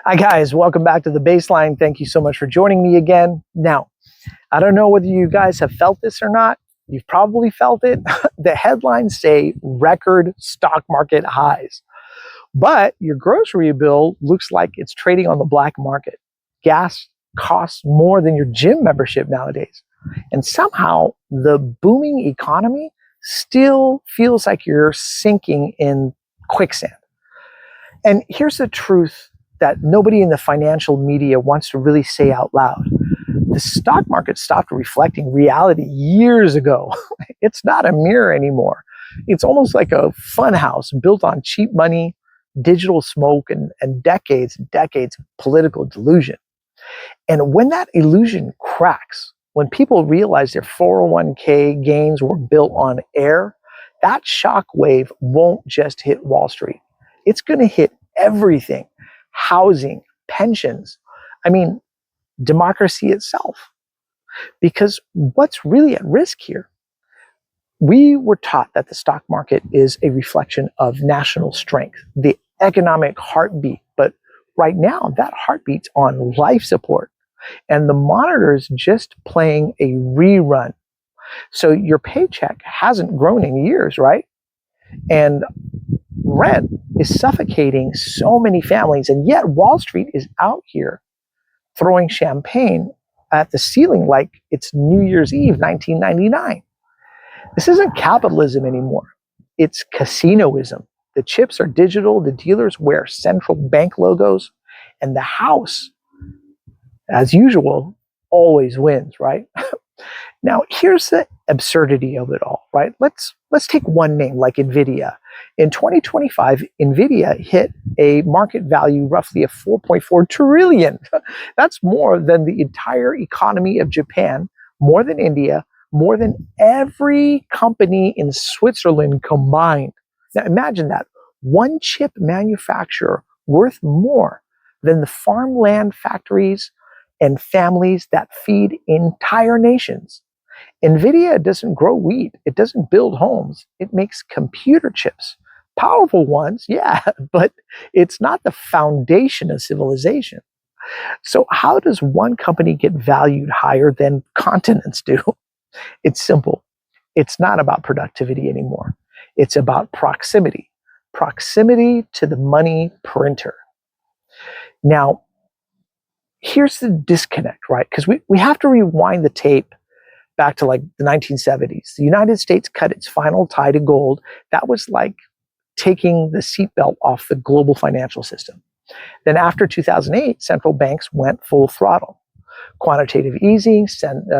Hi guys, welcome back to the baseline. Thank you so much for joining me again. Now, I don't know whether you guys have felt this or not. You've probably felt it. The headlines say record stock market highs, but your grocery bill looks like it's trading on the black market. Gas costs more than your gym membership nowadays. And somehow the booming economy still feels like you're sinking in quicksand. And here's the truth that nobody in the financial media wants to really say out loud. The stock market stopped reflecting reality years ago. It's not a mirror anymore. It's almost like a fun house built on cheap money, digital smoke, and decades and decades of political delusion. And when that illusion cracks, when people realize their 401k gains were built on air, that shock wave won't just hit Wall Street. It's going to hit everything: housing, pensions, I mean, democracy itself. Because what's really at risk here? We were taught that the stock market is a reflection of national strength, the economic heartbeat. But right now, that heartbeat's on life support, and the monitor is just playing a rerun. So your paycheck hasn't grown in years, right? And rent is suffocating so many families, and yet Wall Street is out here throwing champagne at the ceiling like it's New Year's Eve 1999. This isn't capitalism anymore. It's casinoism. The chips are digital, the dealers wear central bank logos, and the house, as usual, always wins, right? Now, here's the absurdity of it all, right? Let's take one name like Nvidia. In 2025, Nvidia hit a market value roughly of 4.4 trillion. That's more than the entire economy of Japan, more than India, more than every company in Switzerland combined. Now imagine that. One chip manufacturer worth more than the farmland factories and families that feed entire nations. Nvidia doesn't grow wheat. It doesn't build homes. It makes computer chips. Powerful ones, yeah, but it's not the foundation of civilization. So how does one company get valued higher than continents do? It's simple. It's not about productivity anymore. It's about proximity. Proximity to the money printer. Now, here's the disconnect, right? Because we have to rewind the tape back to like the 1970s. The United States cut its final tie to gold. That was like taking the seatbelt off the global financial system. Then after 2008, central banks went full throttle. Quantitative easing,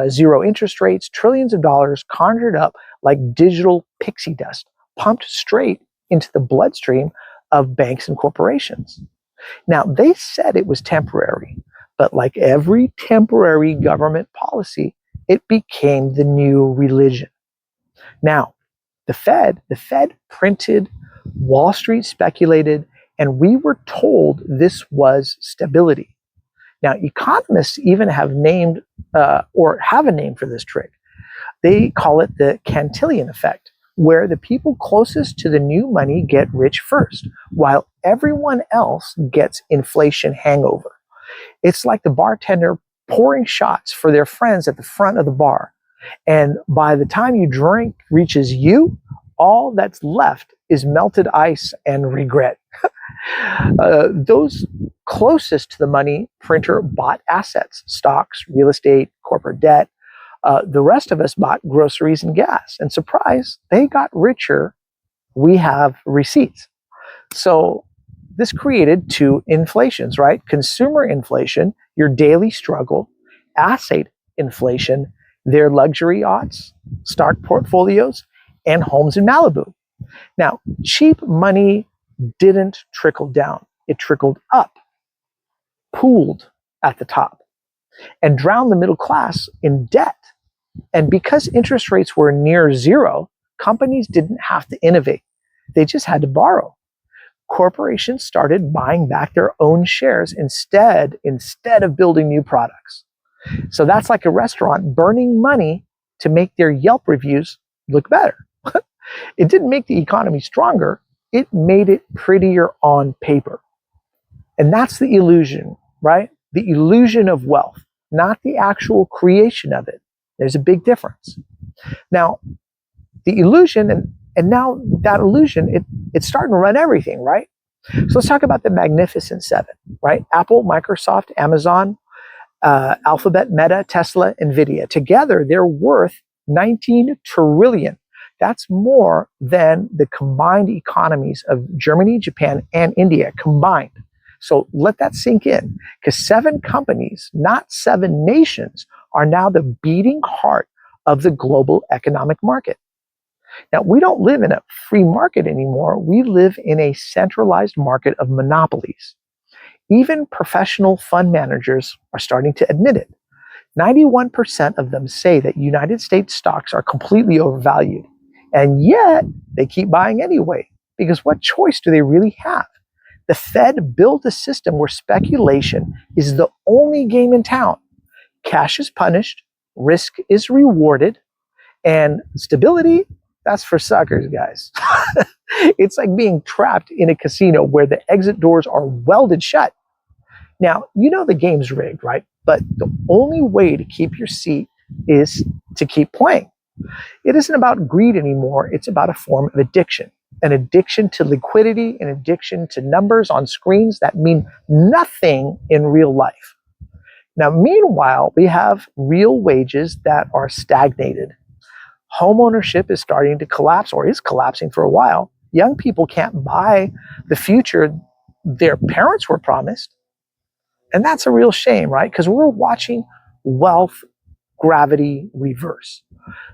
zero interest rates, trillions of dollars conjured up like digital pixie dust, pumped straight into the bloodstream of banks and corporations. Now, they said it was temporary, but like every temporary government policy, it became the new religion. Now, the Fed printed, Wall Street speculated, and we were told this was stability. Now, economists even have named or have a name for this trick. They call it the Cantillon effect, where the people closest to the new money get rich first, while everyone else gets inflation hangover. It's like the bartender pouring shots for their friends at the front of the bar. And by the time your drink reaches you, all that's left is melted ice and regret. Those closest to the money printer bought assets, stocks, real estate, corporate debt. The rest of us bought groceries and gas. And surprise, they got richer. We have receipts. So this created two inflations, right? Consumer inflation, your daily struggle; asset inflation, their luxury yachts, stock portfolios, and homes in Malibu. Now, cheap money didn't trickle down. It trickled up, pooled at the top, and drowned the middle class in debt. And because interest rates were near zero, companies didn't have to innovate. They just had to borrow. Corporations started buying back their own shares instead of building new products. So that's like a restaurant burning money to make their Yelp reviews look better. It didn't make the economy stronger. It made it prettier on paper. And that's the illusion, right? The illusion of wealth, not the actual creation of it. There's a big difference. Now, the illusion, and now that illusion, it's starting to run everything, right? So let's talk about the Magnificent Seven, right? Apple, Microsoft, Amazon, Alphabet, Meta, Tesla, Nvidia. Together, they're worth 19 trillion. That's more than the combined economies of Germany, Japan, and India combined. So let that sink in, because 7 companies, not 7 nations, are now the beating heart of the global economic market. Now, we don't live in a free market anymore. We live in a centralized market of monopolies. Even professional fund managers are starting to admit it. 91% of them say that United States stocks are completely overvalued. And yet, they keep buying anyway. Because what choice do they really have? The Fed built a system where speculation is the only game in town. Cash is punished, risk is rewarded, and stability, that's for suckers, guys. It's like being trapped in a casino where the exit doors are welded shut. Now, you know the game's rigged, right? But the only way to keep your seat is to keep playing. It isn't about greed anymore. It's about a form of addiction. An addiction to liquidity, an addiction to numbers on screens that mean nothing in real life. Now, meanwhile, we have real wages that are stagnated. Home ownership is starting to collapse, or is collapsing for a while. Young people can't buy the future their parents were promised. And that's a real shame, right? Because we're watching wealth gravity reverse.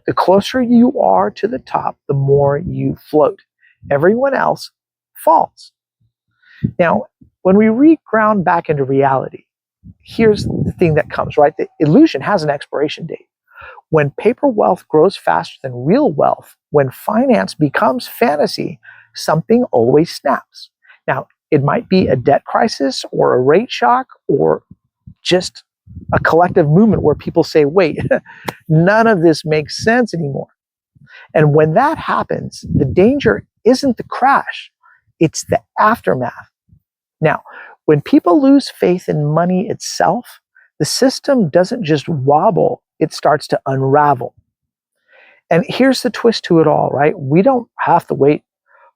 The closer you are to the top, the more you float. Everyone else falls. Now, when we reground back into reality, here's the thing that comes, right? The illusion has an expiration date. When paper wealth grows faster than real wealth, when finance becomes fantasy, something always snaps. Now, it might be a debt crisis or a rate shock or just a collective movement where people say, wait, none of this makes sense anymore. And when that happens, the danger isn't the crash, it's the aftermath. Now, when people lose faith in money itself, the system doesn't just wobble, it starts to unravel. And here's the twist to it all, right? We don't have to wait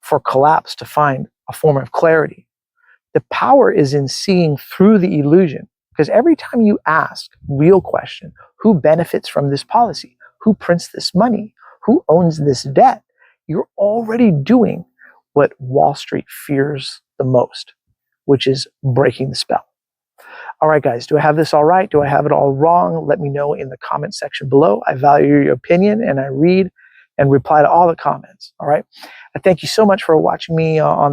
for collapse to find a form of clarity. The power is in seeing through the illusion. Because every time you ask real question, who benefits from this policy? Who prints this money? Who owns this debt? You're already doing what Wall Street fears the most, which is breaking the spell. All right, guys, do I have this all right? Do I have it all wrong? Let me know in the comment section below. I value your opinion, and I read and reply to all the comments. All right. I thank you so much for watching me on